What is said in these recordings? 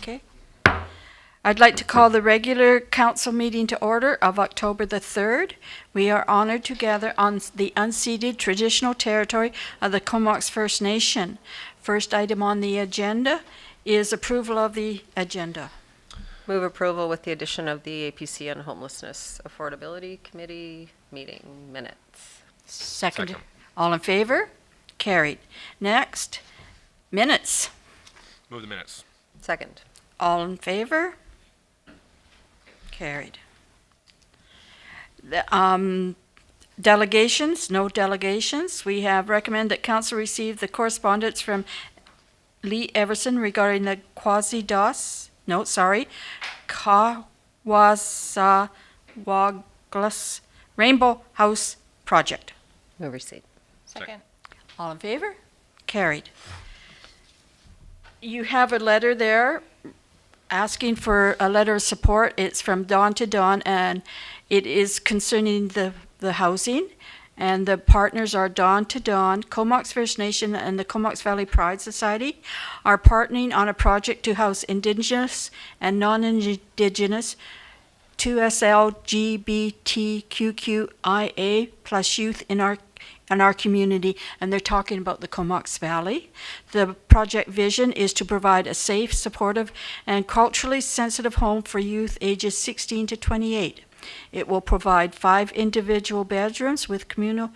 Okay. I'd like to call the regular council meeting to order of October the 3rd. We are honored to gather on the unceded traditional territory of the Comox First Nation. First item on the agenda is approval of the agenda. Move approval with the addition of the APC and Homelessness Affordability Committee meeting minutes. Second. All in favor? Carried. Next, minutes. Move the minutes. Second. All in favor? Carried. Delegations, no delegations. We have recommended that council receive the correspondence from Lee Everson regarding the Kawasaglas Rainbow House project. Move receipt. Second. All in favor? Carried. You have a letter there asking for a letter of support. It's from Dawn to Dawn, and it is concerning the housing. And the partners are Dawn to Dawn, Comox First Nation, and the Comox Valley Pride Society are partnering on a project to house Indigenous and non-Indigenous 2SLGBTQIA plus youth in our community, and they're talking about the Comox Valley. The project vision is to provide a safe, supportive, and culturally sensitive home for youth ages 16 to 28. It will provide 5 individual bedrooms with communal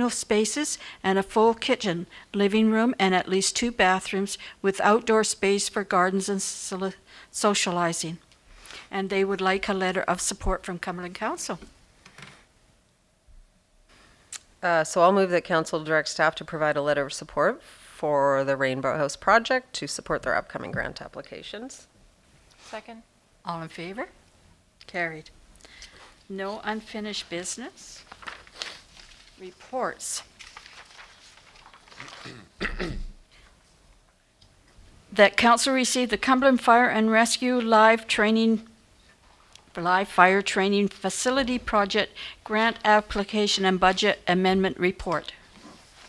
spaces and a full kitchen, living room, and at least 2 bathrooms with outdoor space for gardens and socializing. And they would like a letter of support from Cumberland Council. So I'll move that council direct staff to provide a letter of support for the Rainbow House project to support their upcoming grant applications. Second. All in favor? Carried. No unfinished business. Reports. That council received the Cumberland Fire and Rescue live fire training facility project grant application and budget amendment report.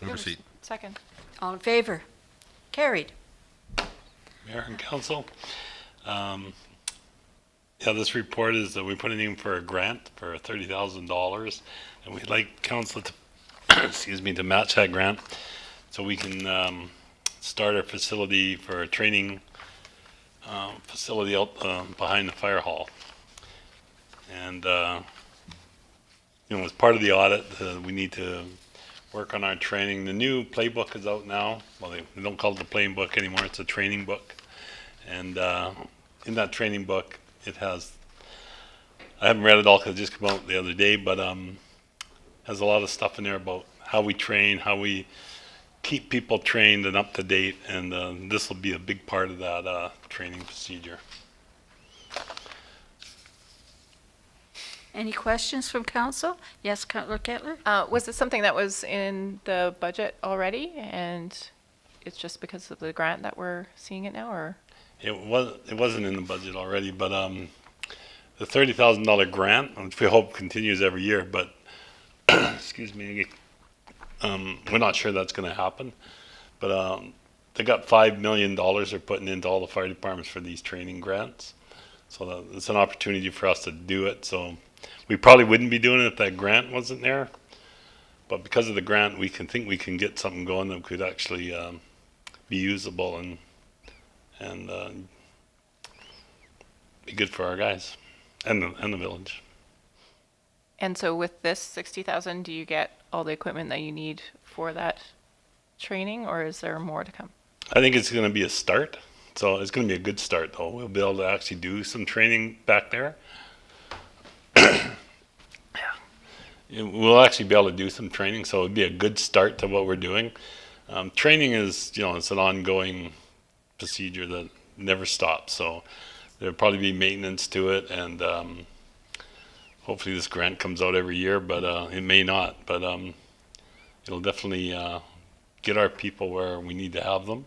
Move receipt. Second. All in favor? Carried. Mayor and Council. This report is that we're putting in for a grant for $30,000, and we'd like council to, to match that grant so we can start our facility for a training facility out behind the fire hall. And as part of the audit, we need to work on our training. The new playbook is out now. Well, they don't call it the playbook anymore. It's a training book. And in that training book, it has, I haven't read it all because it just came out the other day, but has a lot of stuff in there about how we train, how we keep people trained and up to date. And this will be a big part of that training procedure. Any questions from council? Yes, Councillor Kettler? Was it something that was in the budget already, and it's just because of the grant that we're seeing it now, or? It wasn't in the budget already, but the $30,000 grant, which we hope continues every year, but excuse me, we're not sure that's going to happen. But they got $5 million they're putting into all the fire departments for these training grants, so it's an opportunity for us to do it. So we probably wouldn't be doing it if that grant wasn't there, but because of the grant, we can think we can get something going that could actually be usable and be good for our guys and the village. And so with this 60,000, do you get all the equipment that you need for that training, or is there more to come? I think it's going to be a start. So it's going to be a good start, though. We'll be able to actually do some training back there. We'll actually be able to do some training, so it'll be a good start to what we're doing. Training is, it's an ongoing procedure that never stops. So there'll probably be maintenance to it, and hopefully this grant comes out every year, but it may not. But it'll definitely get our people where we need to have them,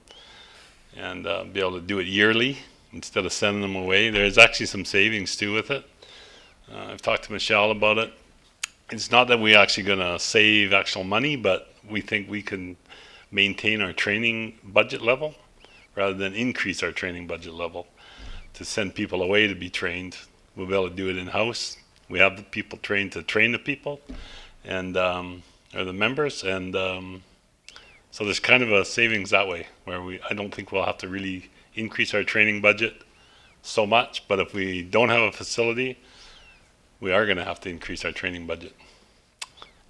and be able to do it yearly instead of sending them away. There's actually some savings too with it. I've talked to Michelle about it. It's not that we're actually going to save actual money, but we think we can maintain our training budget level rather than increase our training budget level to send people away to be trained. We'll be able to do it in-house. We have the people trained to train the people and or the members, and so there's kind of a savings that way where I don't think we'll have to really increase our training budget so much, but if we don't have a facility, we are going to have to increase our training budget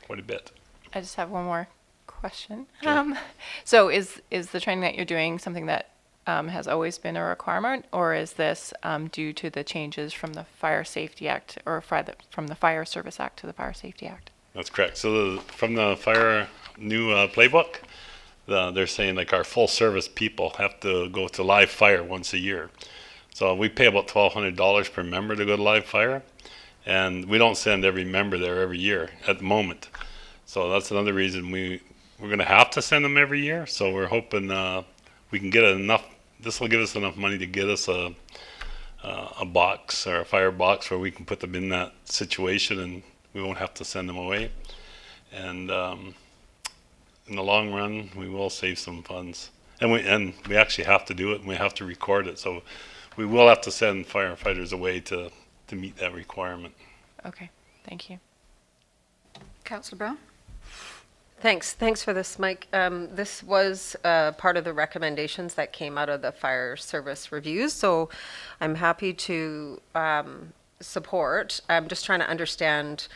quite a bit. I just have one more question. Sure. So is the training that you're doing something that has always been a requirement, or is this due to the changes from the Fire Safety Act, or from the Fire Service Act to the Fire Safety Act? That's correct. So from the fire new playbook, they're saying like our full service people have to go to live fire once a year. So we pay about $1,200 per member to go to live fire, and we don't send every member there every year at the moment. So that's another reason we're going to have to send them every year. So we're hoping we can get enough. This will give us enough money to get us a box or a fire box where we can put them in that situation, and we won't have to send them away. And in the long run, we will save some funds. And we actually have to do it, and we have to record it. So we will have to send firefighters away to meet that requirement. Okay, thank you. Councillor Brown? Thanks for this, Mike. This was part of the recommendations that came out of the fire service reviews, so I'm happy to support. I'm just trying to understand,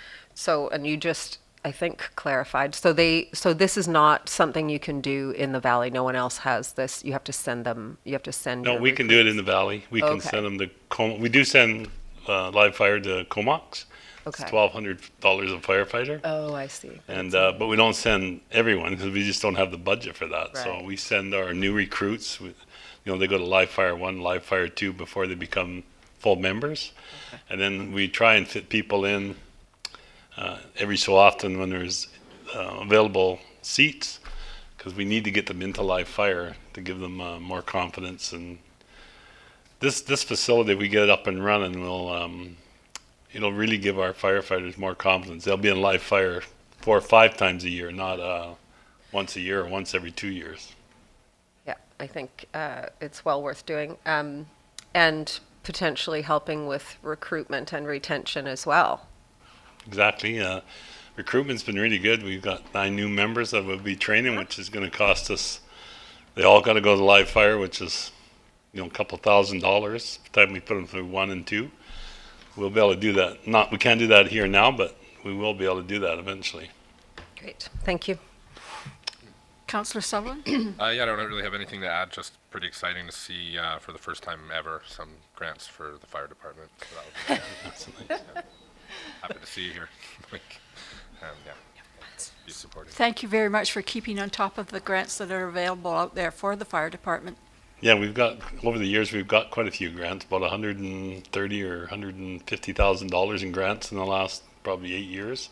and you just, I think, clarified. So this is not something you can do in the valley. No one else has this. You have to send them. You have to send. No, your we can do it in the valley. We can Okay. send them to we do send live fire to Comox. Okay. It's $1,200 a firefighter. Oh, I see. And but we don't send everyone because we just don't have the budget for that. So Right. we send our new recruits. They go to Live Fire 1, Live Fire 2 before they become full members, and then we try and fit people in every so often when there's available seats, because we need to get them into Live Fire to give them more confidence. And this facility, if we get it up and running, will it'll really give our firefighters more confidence. They'll be in live fire 4 or 5 times a year, not once a year or once every 2 years. Yeah, I think it's well worth doing, and potentially helping with recruitment and retention as well. Exactly. Recruitment's been really good. We've got 9 new members that we'll be training, which is going to cost us. They all got to go to live fire, which is a couple $1,000 by the time we put them through 1 and 2. We'll be able to do that. We can't do that here now, but we will be able to do that eventually. Great, thank you. Councillor Sutherland? Yeah, I don't really have anything to add. Just pretty exciting to see for the first time ever some grants for the fire department. So that would be happy to see you here. Be supporting. Thank you very much for keeping on top of the grants that are available out there for the fire department. Yeah, we've got, over the years, we've got quite a few grants, about $130,000 or $150,000 in grants in the last probably 8 years.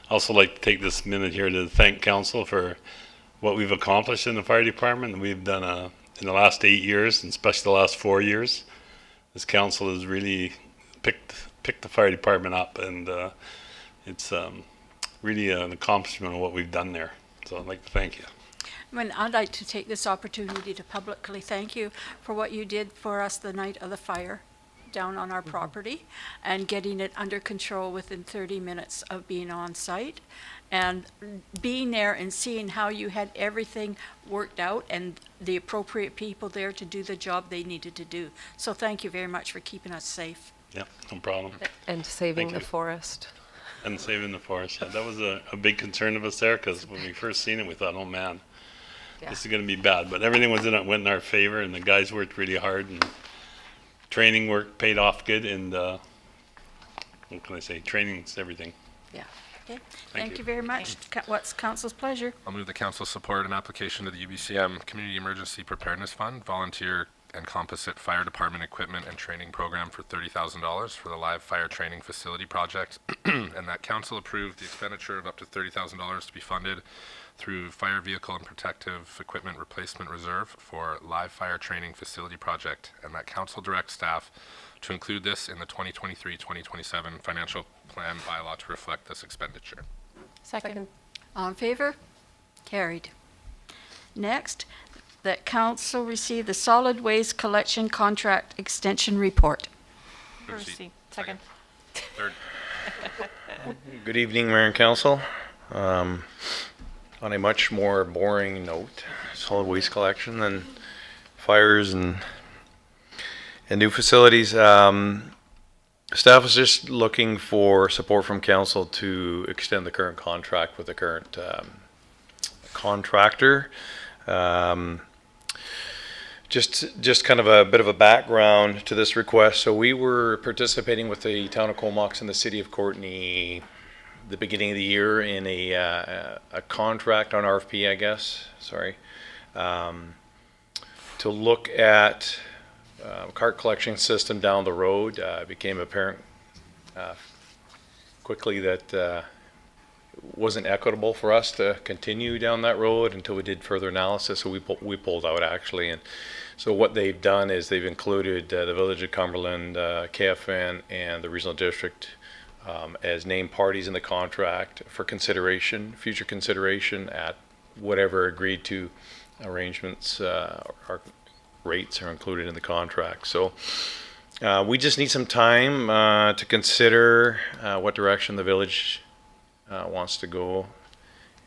I also like to take this minute here to thank council for what we've accomplished in the fire department. We've done in the last 8 years, and especially the last 4 years, this council has really picked the fire department up, and it's really an accomplishment of what we've done there. So I'd like to thank you. I'd like to take this opportunity to publicly thank you for what you did for us the night of the fire down on our property, and getting it under control within 30 minutes of being on site, and being there and seeing how you had everything worked out and the appropriate people there to do the job they needed to do. So thank you very much for keeping us safe. Yeah, no problem. And saving Thank the you. forest. And saving the forest. Yeah, that was a big concern of us there, because when we first seen it, we thought, oh man, Yeah. this is going to be bad. But everything went in our favor, and the guys worked really hard, and training work paid off good. And what can I say? Training's everything. Yeah. Okay. Thank Thank you. you very much. What's council's pleasure? I'll move the council support an application to the UBCM Community Emergency Preparedness Fund, volunteer and composite fire department equipment and training program for $30,000 for the live fire training facility project, and that council approved the expenditure of up to $30,000 to be funded through fire vehicle and protective equipment replacement reserve for live fire training facility project, and that council directs staff to include this in the 2023-2027 financial plan bylaw to reflect this expenditure. Second. All in favor? Carried. Next, that council receive the solid waste collection contract extension report. Brucey, second. Third. Good evening, Mayor and Council. On a much more boring note, solid waste collection and fires and new facilities. Staff is just looking for support from council to extend the current contract with the current contractor. Just kind of a bit of a background to this request. So we were participating with the town of Comox and the city of Courtenay the beginning of the year in a contract on RFP, I guess, sorry, to look at cart collection system down the road. It became apparent quickly that it wasn't equitable for us to continue down that road until we did further analysis. So we pulled out actually, and so what they've done is they've included the Village of Cumberland, KFN, and the Regional District as named parties in the contract for consideration, future consideration at whatever agreed to arrangements or rates are included in the contract. So we just need some time to consider what direction the village wants to go,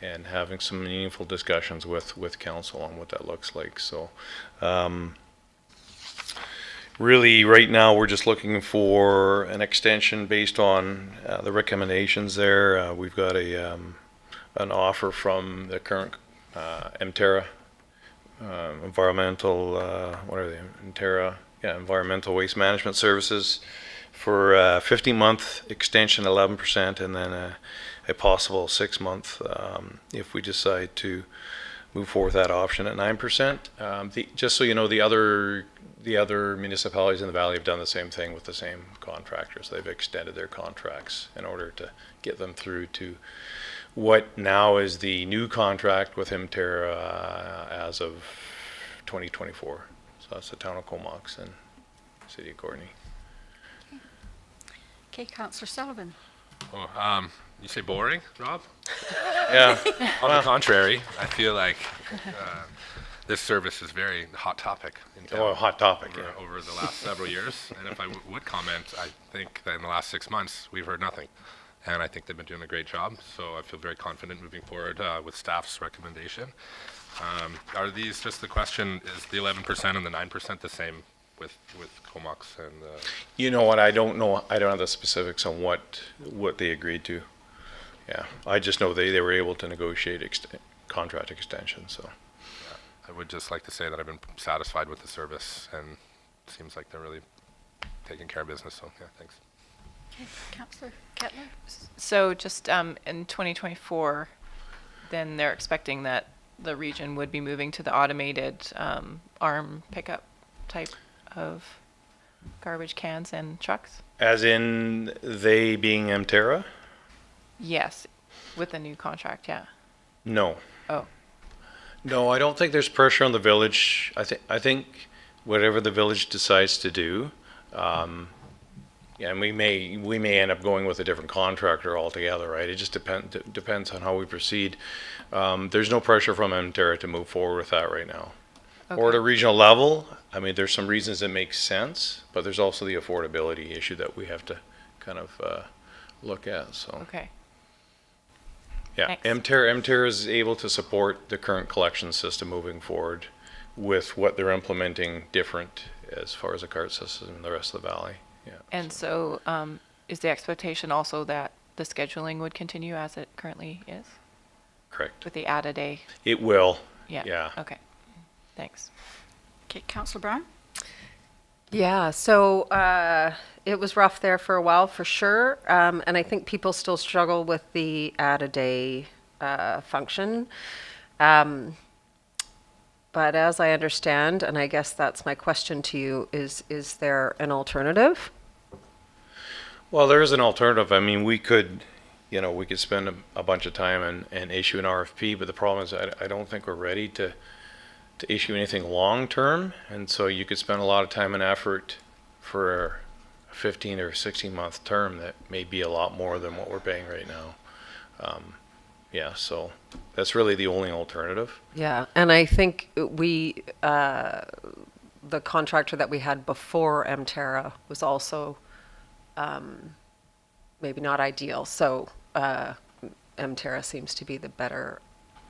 and having some meaningful discussions with council on what that looks like. So really right now we're just looking for an extension based on the recommendations there. We've got an offer from the current Mterra environmental, what are they, Mterra? Yeah, Environmental Waste Management Services for a 50-month extension, 11%, and then a possible 6-month if we decide to move forward with that option at 9%. Just so you know, the other municipalities in the valley have done the same thing with the same contractors. They've extended their contracts in order to get them through to what now is the new contract with Mterra as of 2024. So that's the town of Comox and city of Courtenay. Okay, Councillor Sullivan. Oh, you say boring, Rob? Yeah. On the contrary, I feel like this service is very hot topic in town. Oh, hot topic, yeah. Over the last several years. And if I would comment, I think that in the last 6 months, we've heard nothing. And I think they've been doing a great job. So I feel very confident moving forward with staff's recommendation. Are these just the question, is the 11% and the 9% the same with Comox and You know what, I don't know, I don't have the specifics on what they agreed to. Yeah, I just know they were able to negotiate contract extension, so. I would just like to say that I've been satisfied with the service, and it seems like they're really taking care of business, so yeah, thanks. Okay, Councillor Kettler. So just in 2024, then they're expecting that the region would be moving to the automated arm pickup type of garbage cans and trucks? As in they being Mterra? Yes, with the new contract, yeah. No. Oh. No, I don't think there's pressure on the village. I think whatever the village decides to do, yeah, and we may end up going with a different contractor altogether, right? It just depends on how we proceed. There's no pressure from Mterra to move forward with that right now. Okay. Or at a regional level, I mean, there's some reasons that make sense, but there's also the affordability issue that we have to kind of look at. So. Okay. Yeah, Thanks. Mterra is able to support the current collection system moving forward with what they're implementing different as far as the cart system in the rest of the valley. Yeah. And so is the expectation also that the scheduling would continue as it currently is Correct. with the add a day? It will. Yeah. Yeah. Okay. Thanks. Okay, Councillor Brown. Yeah, so it was rough there for a while for sure, and I think people still struggle with the add-a-day function. But as I understand, and I guess that's my question to you, is there an alternative? Well, there is an alternative. I mean, we could spend a bunch of time and issue an RFP, but the problem is I don't think we're ready to issue anything long-term, and so you could spend a lot of time and effort for a 15 or 16 month term that may be a lot more than what we're paying right now. Yeah, so that's really the only alternative. Yeah, and I think we, the contractor that we had before Mterra was also maybe not ideal. So Mterra seems to be the better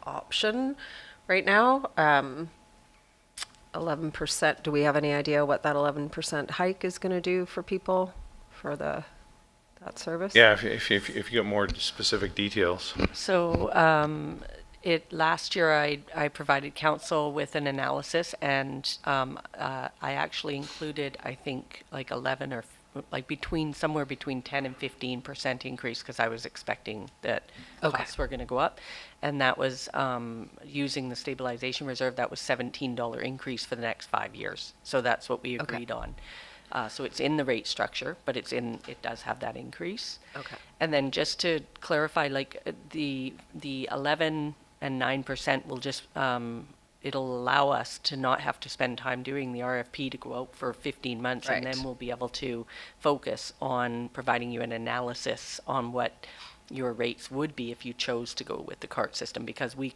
option right now. 11%, do we have any idea what that 11% hike is going to do for people for that service? Yeah, if you get more specific details. So last year I provided council with an analysis, and I actually included, I think, like 11 or somewhere between 10 and 15% increase, because I was expecting that costs were going to go up, and that was using the stabilization reserve. That was $17 increase for the next 5 years. So that's what we agreed on. So it's in the rate structure, but it does have that increase. Okay. And then just to clarify, like the 11 and 9% will just, it'll allow us to not have to spend time doing the RFP to go out for 15 months. Right. And then we'll be able to focus on providing you an analysis on what your rates would be if you chose to go with the cart system, because we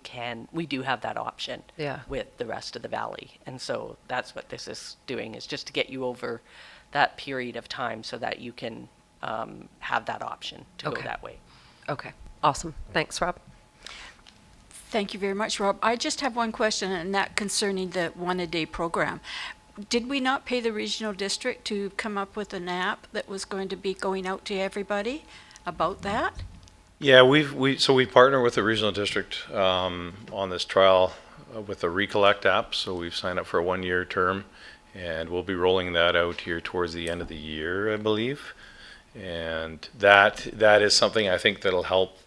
do have that option with the rest of the valley. And so that's what this is doing, is just to get you over that period of time so that you can have that option to go that way. Okay, awesome. Thanks, Rob. Thank you very much, Rob. I just have one question, and that concerning the one-a-day program. Did we not pay the regional district to come up with an app that was going to be going out to everybody about that? Yeah, we partner with the regional district on this trial with the Recollect app. So we've signed up for a 1-year term, and we'll be rolling that out here towards the end of the year, I believe. And that is something I think that'll help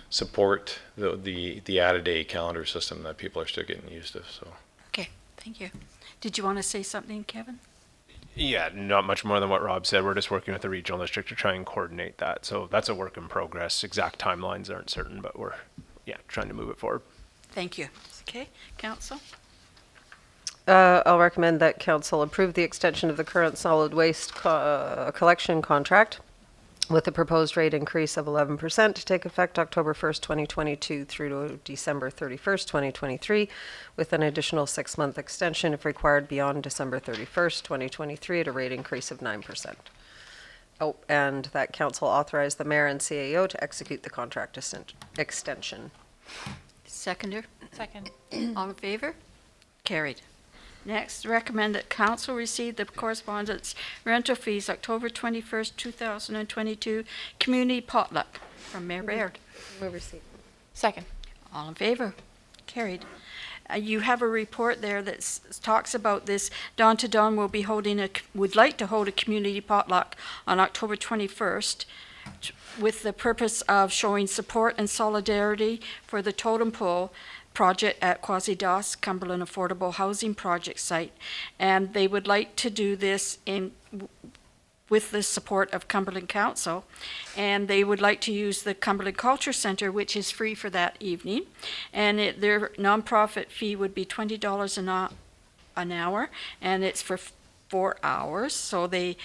support the add-a-day calendar system that people are still getting used to. So. Okay, thank you. Did you want to say something, Kevin? Yeah, not much more than what Rob said. We're just working with the regional district to try and coordinate that. So that's a work in progress. Exact timelines aren't certain, but we're trying to move it forward. Thank you. Okay, council? I'll recommend that council approve the extension of the current solid waste collection contract with a proposed rate increase of 11% to take effect October 1st, 2022 through to December 31st, 2023, with an additional 6-month extension if required beyond December 31st, 2023 at a rate increase of 9%. Oh, and that council authorize the mayor and CAO to execute the contract extension. Seconder? Second. All in favor? Carried. Next, recommend that council receive the correspondence rental fees October 21st, 2022, community potluck from Mayor Baird. Move receipt. Second. All in favor? Carried. You have a report there that talks about this. Dawn to Dawn will be would like to hold a community potluck on October 21st with the purpose of showing support and solidarity for the totem pole project at Quasi-Das Cumberland Affordable Housing Project site. And they would like to do this with the support of Cumberland Council. And they would like to use the Cumberland Culture Center, which is free for that evening. And their nonprofit fee would be $20 an hour, and it's for 4 hours. So they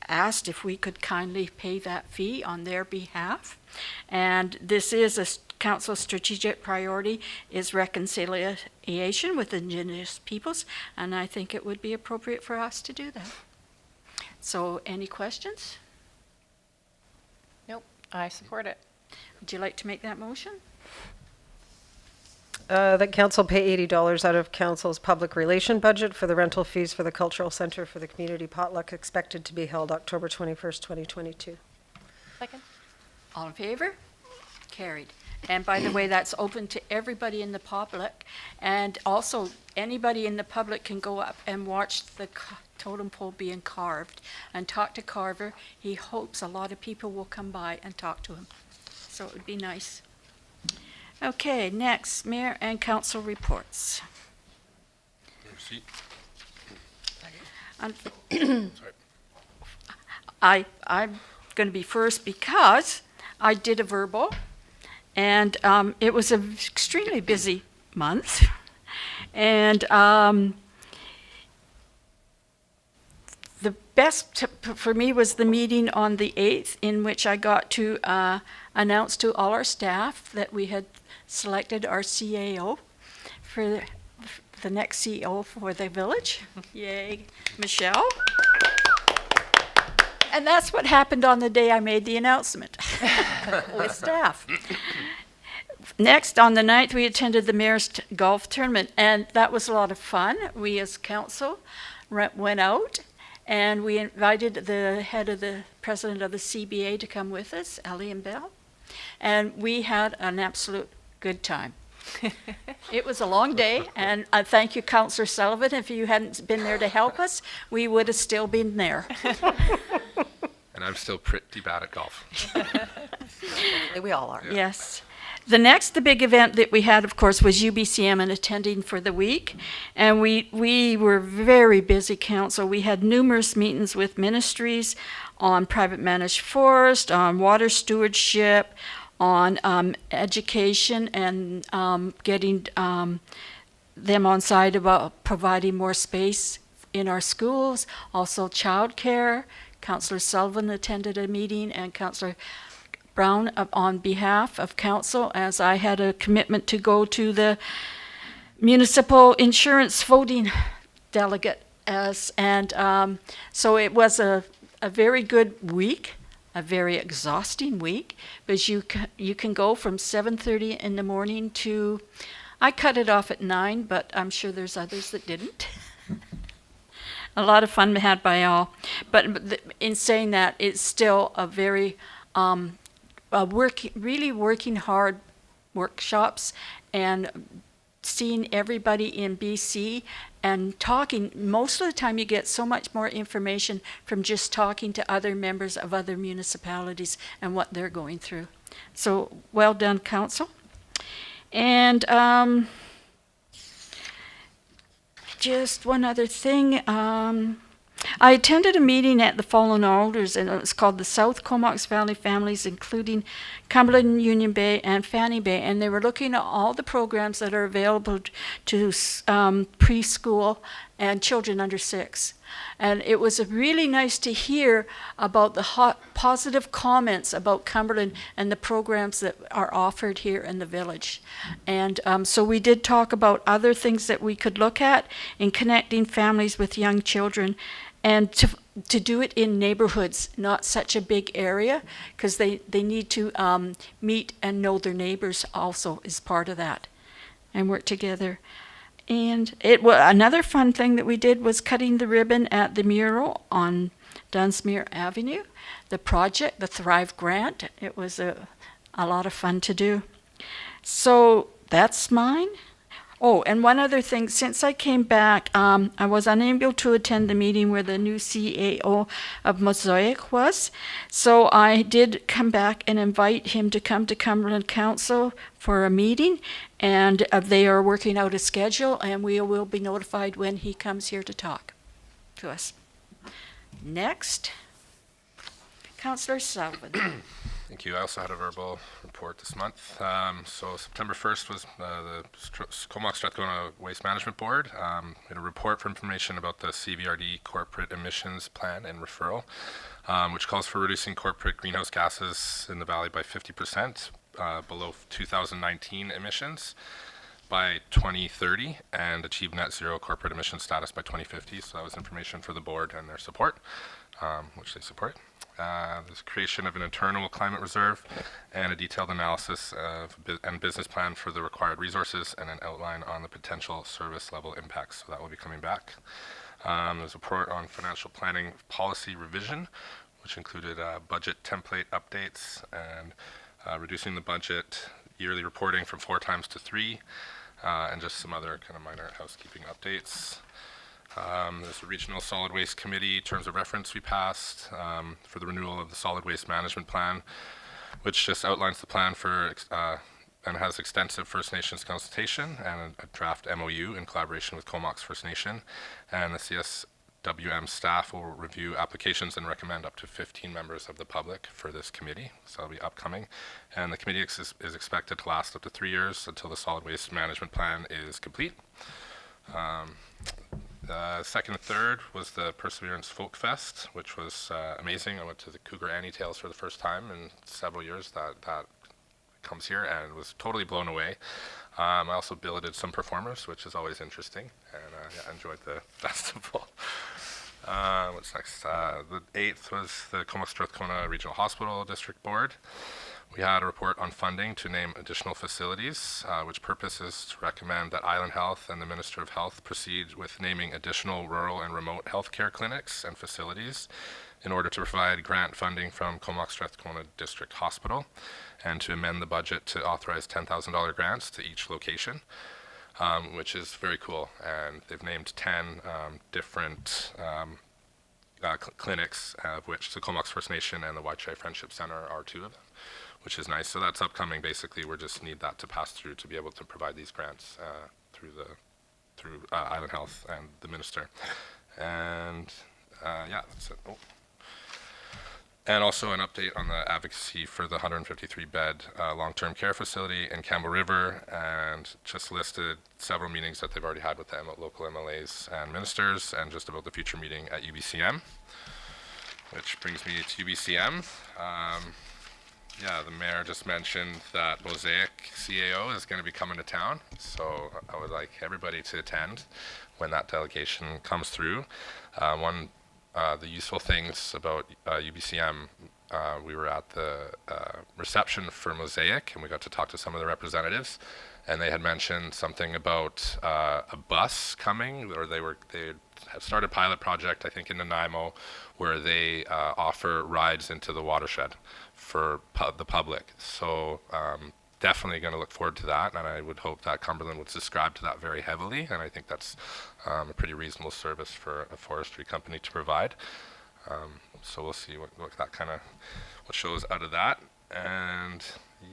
asked if we could kindly pay that fee on their behalf. And this is a council's strategic priority, is reconciliation with Indigenous peoples, and I think it would be appropriate for us to do that. So any questions? Nope. I support it. Would you like to make that motion? That council pay $80 out of council's public relation budget for the rental fees for the cultural center for the community potluck expected to be held October 21st, 2022. Second. All in favor? Carried. And by the way, that's open to everybody in the public, and also anybody in the public can go up and watch the totem pole being carved and talk to Carver. He hopes a lot of people will come by and talk to him. So it would be nice. Okay, next, mayor and council reports. Receipt. I'm going to be first because I did a verbal, and it was an extremely busy month. the best for me was the meeting on the 8th, in which I got to announce to all our staff that we had selected our CAO for the next CEO for the village. Yay, Michelle. And that's what happened on the day I made the announcement with staff. Next, on the 9th, we attended the Mayor's Golf Tournament, and that was a lot of fun. We as council went out, and we invited the head of the president of the CBA to come with us, Ellie and Bell, and we had an absolute good time. It was a long day, and I thank you, Councillor Sullivan. If you hadn't been there to help us, we would have still been there. And I'm still pretty bad at golf. We all are. Yes. The big event that we had, of course, was UBCM and attending for the week. And we were very busy council. We had numerous meetings with ministries on private managed forest, on water stewardship, on education, and getting them on side about providing more space in our schools. Also childcare. Councillor Sullivan attended a meeting, and Councillor Brown on behalf of council, as I had a commitment to go to the municipal insurance voting delegate so it was a very good week, a very exhausting week, because you can go from 7:30 in the morning to, I cut it off at 9, but I'm sure there's others that didn't. A lot of fun had by all, but in saying that, it's still a very really working hard workshops, and seeing everybody in BC and talking. Most of the time you get so much more information from just talking to other members of other municipalities and what they're going through. So well done, council. And just one other thing. I attended a meeting at the Fallen Alders, and it was called the South Comox Valley Families, including Cumberland, Union Bay, and Fanny Bay, and they were looking at all the programs that are available to preschool and children under 6. And it was really nice to hear about the positive comments about Cumberland and the programs that are offered here in the village. And so we did talk about other things that we could look at in connecting families with young children, and to do it in neighborhoods, not such a big area, because they need to meet and know their neighbors also is part of that, and work together. And another fun thing that we did was cutting the ribbon at the mural on Dunsmuir Avenue, the project, the Thrive Grant. It was a lot of fun to do. So that's mine. Oh, and one other thing, since I came back, I was unable to attend the meeting where the new CAO of Mosaic was. So I did come back and invite him to come to Cumberland Council for a meeting, and they are working out a schedule, and we will be notified when he comes here to talk to us. Next, Councillor Sullivan. Thank you. I also had a verbal report this month. So September 1st was the Comox Strathcona Waste Management Board. Had a report for information about the CVRD corporate emissions plan and referral, which calls for reducing corporate greenhouse gases in the valley by 50% below 2019 emissions by 2030, and achieve net zero corporate emission status by 2050. So that was information for the board and their support, which they support. There's creation of an internal climate reserve and a detailed analysis and business plan for the required resources, and an outline on the potential service level impacts. So that will be coming back. There's a report on financial planning policy revision, which included budget template updates and reducing the budget yearly reporting from 4 times to 3, and just some other kind of minor housekeeping updates. There's a regional solid waste committee terms of reference we passed for the renewal of the solid waste management plan, which just outlines the plan for and has extensive First Nations consultation and a draft MOU in collaboration with Comox First Nation. And the CSWM staff will review applications and recommend up to 15 members of the public for this committee. So it'll be upcoming. And the committee is expected to last up to 3 years until the solid waste management plan is complete. Second and third was the Perseverance Folk Fest, which was amazing. I went to the Cougar Annie Tales for the first time in several years. That comes here and was totally blown away. I also billeted some performers, which is always interesting, and yeah, enjoyed the festival. What's next? The 8th was the Comox Strathcona Regional Hospital District Board. We had a report on funding to name additional facilities, which purpose is to recommend that Island Health and the Minister of Health proceed with naming additional rural and remote healthcare clinics and facilities in order to provide grant funding from Comox Strathcona District Hospital, and to amend the budget to authorize $10,000 grants to each location, which is very cool. And they've named 10 different clinics, of which the Comox First Nation and the Waichai Friendship Center are 2 of them, which is nice. So that's upcoming. Basically, we just need that to pass through to be able to provide these grants through Island Health and the minister. And yeah, that's it. Oh. And also an update on the advocacy for the 153-bed long-term care facility in Campbell River, and just listed several meetings that they've already had with the local MLAs and ministers, and just about the future meeting at UBCM. Which brings me to UBCM. Yeah, the mayor just mentioned that Mosaic CAO is going to be coming to town, so I would like everybody to attend when that delegation comes through. The useful things about UBCM, we were at the reception for Mosaic, and we got to talk to some of the representatives, and they had mentioned something about a bus coming, or they had started a pilot project, I think, in Nanaimo, where they offer rides into the watershed for the public. So definitely going to look forward to that, and I would hope that Cumberland would subscribe to that very heavily, and I think that's a pretty reasonable service for a forestry company to provide. So we'll see what shows out of that. And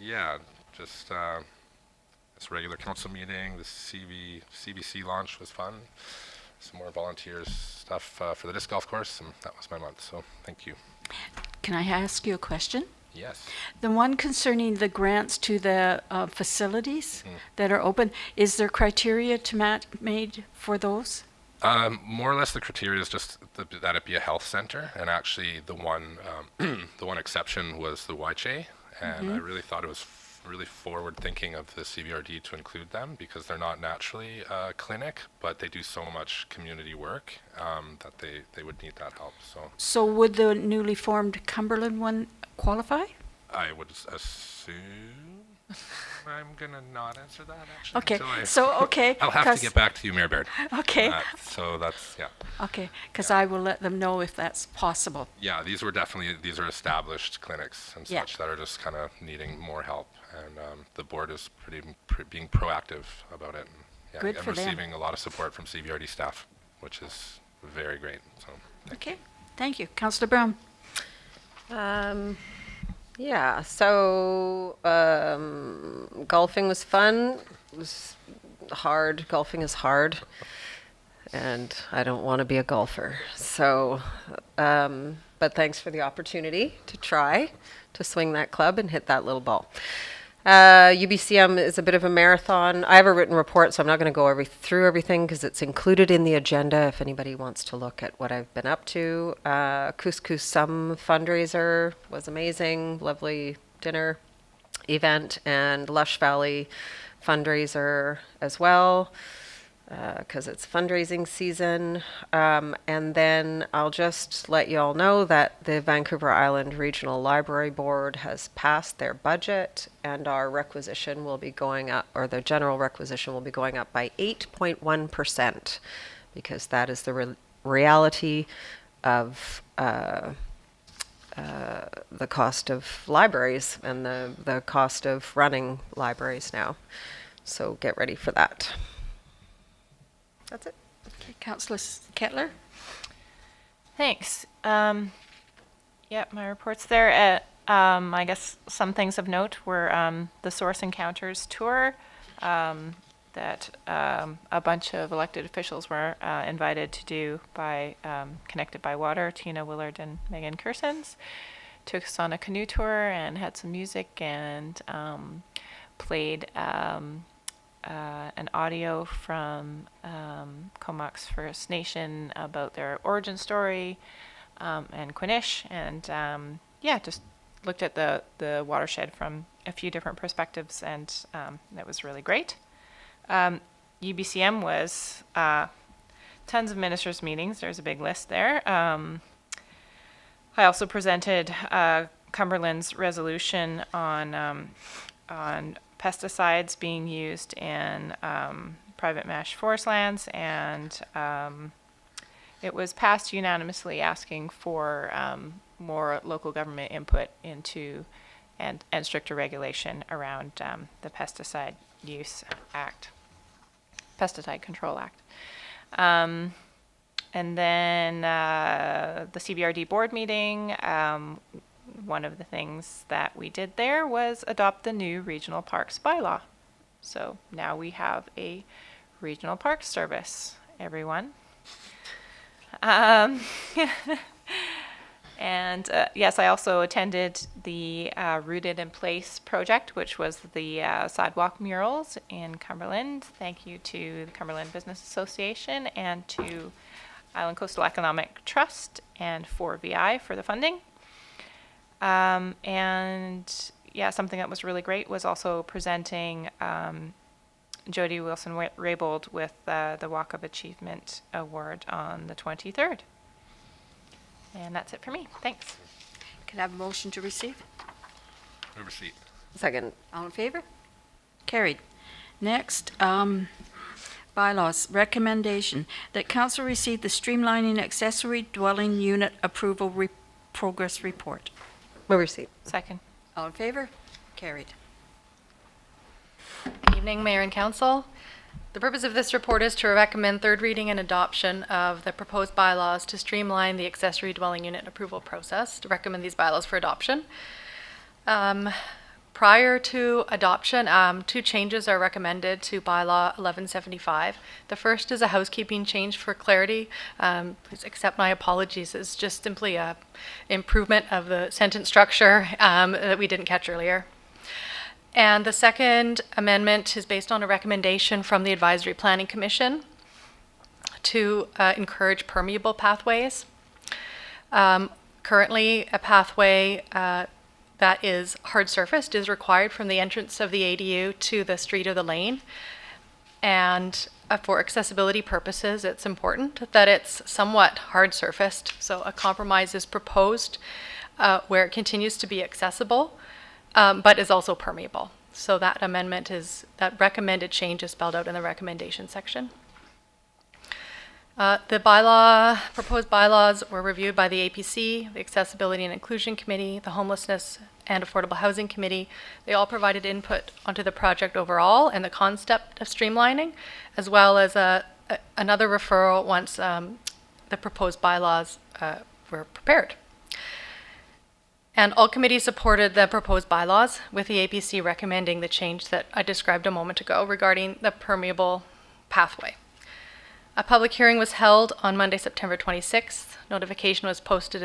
yeah, just this regular council meeting, the CBC launch was fun. Some more volunteers stuff for the disc golf course, and that was my month, so thank you. Can I ask you a question? Yes. The one concerning the grants to the facilities that are open, is there criteria to made for those? More or less the criteria is just that it be a health center, and actually the one exception was the Waichai, and I really thought it was really forward thinking of the CVRD to include them, because they're not naturally a clinic, but they do so much community work that they would need that help. So would the newly formed Cumberland one qualify? I would assume. I'm gonna not answer that actually. Okay, I'll have to get back to you, Mayor Baird. Okay. So that's, yeah. Okay, because I will let them know if that's possible. Yeah, these are established clinics and such that are just kind of needing more help, and the board is being proactive about it. And, yeah, Good I'm for them. receiving a lot of support from CVRD staff, which is very great. So Okay, thank you. Councillor Brown. Yeah, so golfing was fun. It was hard. Golfing is hard, and I don't want to be a golfer. So, but thanks for the opportunity to try to swing that club and hit that little ball. UBCM is a bit of a marathon. I have a written report, so I'm not going to go through everything because it's included in the agenda if anybody wants to look at what I've been up to. Couscous Sum fundraiser was amazing, lovely dinner event, and Lush Valley fundraiser as well, because it's fundraising season. And then I'll just let you all know that the Vancouver Island Regional Library Board has passed their budget, and our requisition will be going up, or the general requisition will be going up by 8.1%, because that is the reality of the cost of libraries and the cost of running libraries now. So get ready for that. That's it. Okay, Councillor Kettler. Thanks. Yeah, my report's there. I guess some things of note were the Source Encounters tour that a bunch of elected officials were invited to do by Connected by Water, Tina Willard and Megan Kersons. Took us on a canoe tour and had some music and played an audio from Comox First Nation about their origin story and Quinish, and just looked at the watershed from a few different perspectives, and that was really great. UBCM was tons of ministers' meetings. There's a big list there. I also presented Cumberland's resolution on pesticides being used in private mesh forest lands, and it was passed unanimously, asking for more local government input into and stricter regulation around the Pesticide Control Act. And then the CBRD board meeting, one of the things that we did there was adopt the new regional parks bylaw. So now we have a regional parks service, everyone. And yes, I also attended the Rooted in Place project, which was the sidewalk murals in Cumberland. Thank you to the Cumberland Business Association and to Island Coastal Economic Trust and 4VI for the funding. And yeah, something that was really great was also presenting Jody Wilson-Raybould with the Walk of Achievement Award on the 23rd. And that's it for me. Thanks. Can I have a motion to receive? Move receipt. Second. All in favor? Carried. Next, bylaws. Recommendation that council receive the streamlining accessory dwelling unit approval progress report. Move receipt. Second. All in favor? Carried. Evening, Mayor and Council. The purpose of this report is to recommend third reading and adoption of the proposed bylaws to streamline the accessory dwelling unit approval process, to recommend these bylaws for adoption. Prior to adoption, two changes are recommended to bylaw 1175. The first is a housekeeping change for clarity. Please accept my apologies. It's just simply a improvement of the sentence structure that we didn't catch earlier. And the second amendment is based on a recommendation from the Advisory Planning Commission to encourage permeable pathways. Currently, a pathway that is hard surfaced is required from the entrance of the ADU to the street or the lane. And for accessibility purposes, it's important that it's somewhat hard surfaced. So a compromise is proposed where it continues to be accessible, but is also permeable. So that amendment is, that recommended change is spelled out in the recommendation section. The proposed bylaws were reviewed by the APC, the Accessibility and Inclusion Committee, the Homelessness and Affordable Housing Committee. They all provided input onto the project overall and the concept of streamlining, as well as another referral once the proposed bylaws were prepared. And all committees supported the proposed bylaws, with the APC recommending the change that I described a moment ago regarding the permeable pathway. A public hearing was held on Monday, September 26th. Notification was posted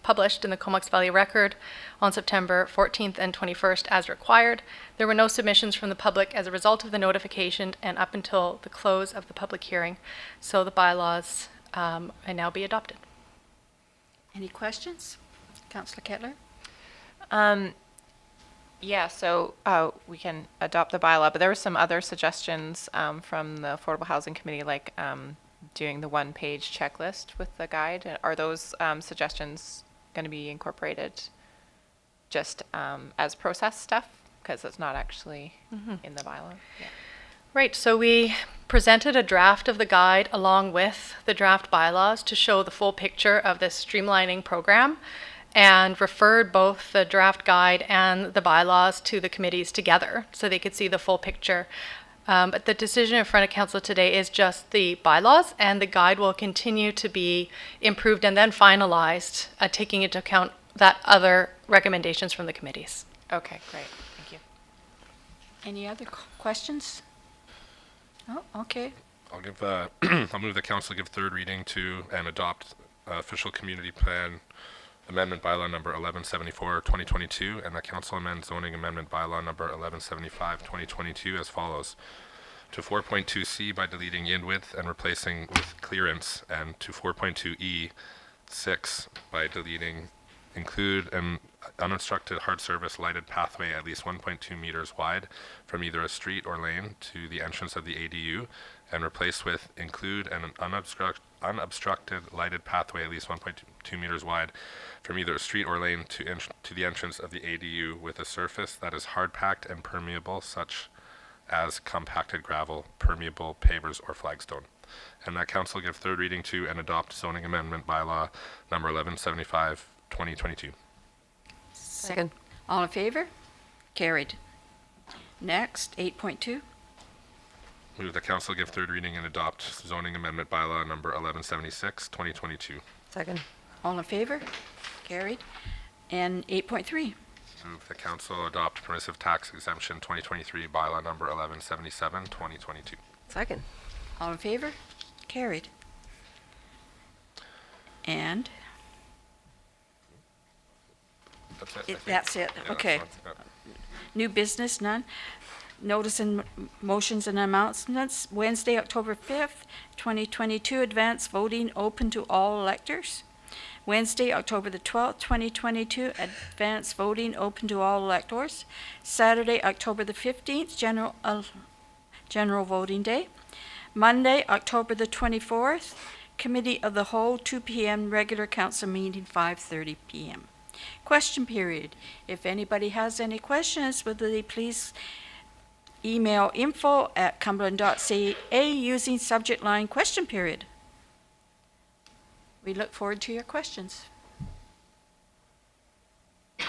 published in the Comox Valley Record on September 14th and 21st as required. There were no submissions from the public as a result of the notification and up until the close of the public hearing. So the bylaws may now be adopted. Any questions? Councillor Kettler? Yeah, so we can adopt the bylaw, but there were some other suggestions from the Affordable Housing Committee, like doing the one-page checklist with the guide. Are those suggestions going to be incorporated just as process stuff? Because it's not actually in the bylaw. Yeah. Right, so we presented a draft of the guide along with the draft bylaws to show the full picture of this streamlining program, and referred both the draft guide and the bylaws to the committees together so they could see the full picture. But the decision in front of council today is just the bylaws, and the guide will continue to be improved and then finalized, taking into account that other recommendations from the committees. Okay, great. Thank you. Any other questions? Oh, okay. I'll give. I'll move the council give third reading to and adopt official community plan amendment bylaw number 1174 2022, and the council amend zoning amendment bylaw number 1175 2022 as follows. to 4.2C by deleting in width and replacing with clearance, and to 4.2E 6 by deleting include an unobstructed hard surface lighted pathway at least 1.2 meters wide from either a street or lane to the entrance of the ADU, and replace with include an unobstructed lighted pathway at least 1.2 meters wide from either a street or lane to the entrance of the ADU with a surface that is hard packed and permeable, such as compacted gravel, permeable pavers, or flagstone. And that council give third reading to and adopt zoning amendment bylaw number 1175, 2022. Second. All in favor? Carried. Next, 8.2. Move the council give third reading and adopt zoning amendment bylaw number 1176, 2022. Second. All in favor? Carried. And 8.3. Move the council adopt permissive tax exemption 2023 bylaw number 1177, 2022. Second. All in favor? Carried. And That's it. I think. that's it. Yeah, Okay. that's one. New business, none. Notice and motions and announcements. Wednesday, October 5th, 2022, advance voting open to all electors. Wednesday, October the 12th, 2022, advance voting open to all electors. Saturday, October the 15th, general voting day. Monday, October the 24th, Committee of the Whole, 2 p.m., regular council meeting, 5:30 p.m. Question period. If anybody has any questions, would they please email info@cumberland.ca using subject line question period. We look forward to your questions. I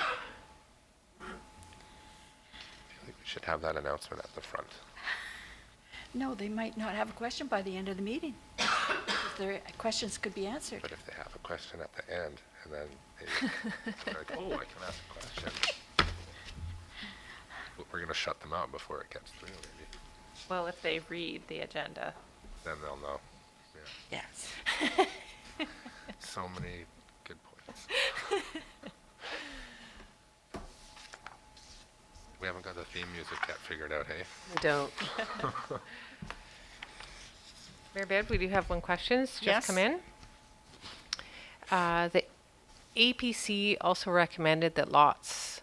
think we should have that announcement at the front. No, they might not have a question by the end of the meeting. If their questions could be answered. But if they have a question at the end, and then they're like, oh, I can ask a question. We're going to shut them out before it gets through, maybe. Well, if they read the agenda. Then they'll know. Yeah. Yes. So many good points. We haven't got the theme music yet figured out, hey? We don't. Very good. We do have one question just Yes. come in. The APC also recommended that lots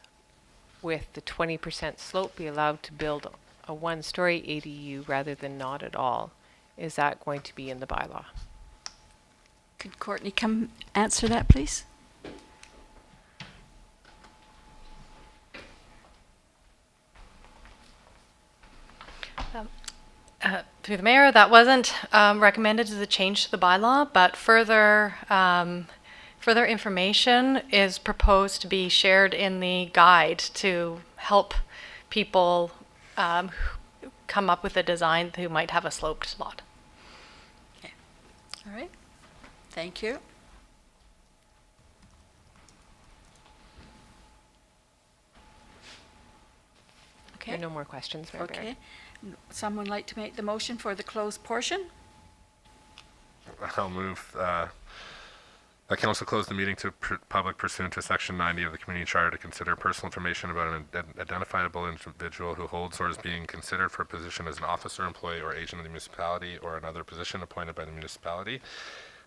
with the 20% slope be allowed to build a one-story ADU rather than not at all. Is that going to be in the bylaw? Could Courtney come answer that, please? Through the mayor, that wasn't recommended as a change to the bylaw, but further information is proposed to be shared in the guide to help people come up with a design who might have a sloped lot. Okay. All right. Thank you. There are Okay. no more questions, Mayor Barry. Okay. Someone like to make the motion for the closed portion? I'll move that council close the meeting to public pursuant to section 90 of the community charter to consider personal information about an identifiable individual who holds or is being considered for a position as an officer, employee, or agent of the municipality or another position appointed by the municipality,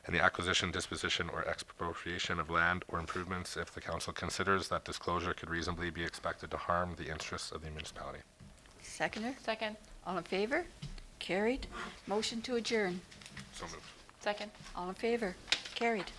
and the acquisition, disposition, or expropriation of land or improvements if the council considers that disclosure could reasonably be expected to harm the interests of the municipality. Seconder? Second. All in favor? Carried. Motion to adjourn. So moved. Second. All in favor? Carried.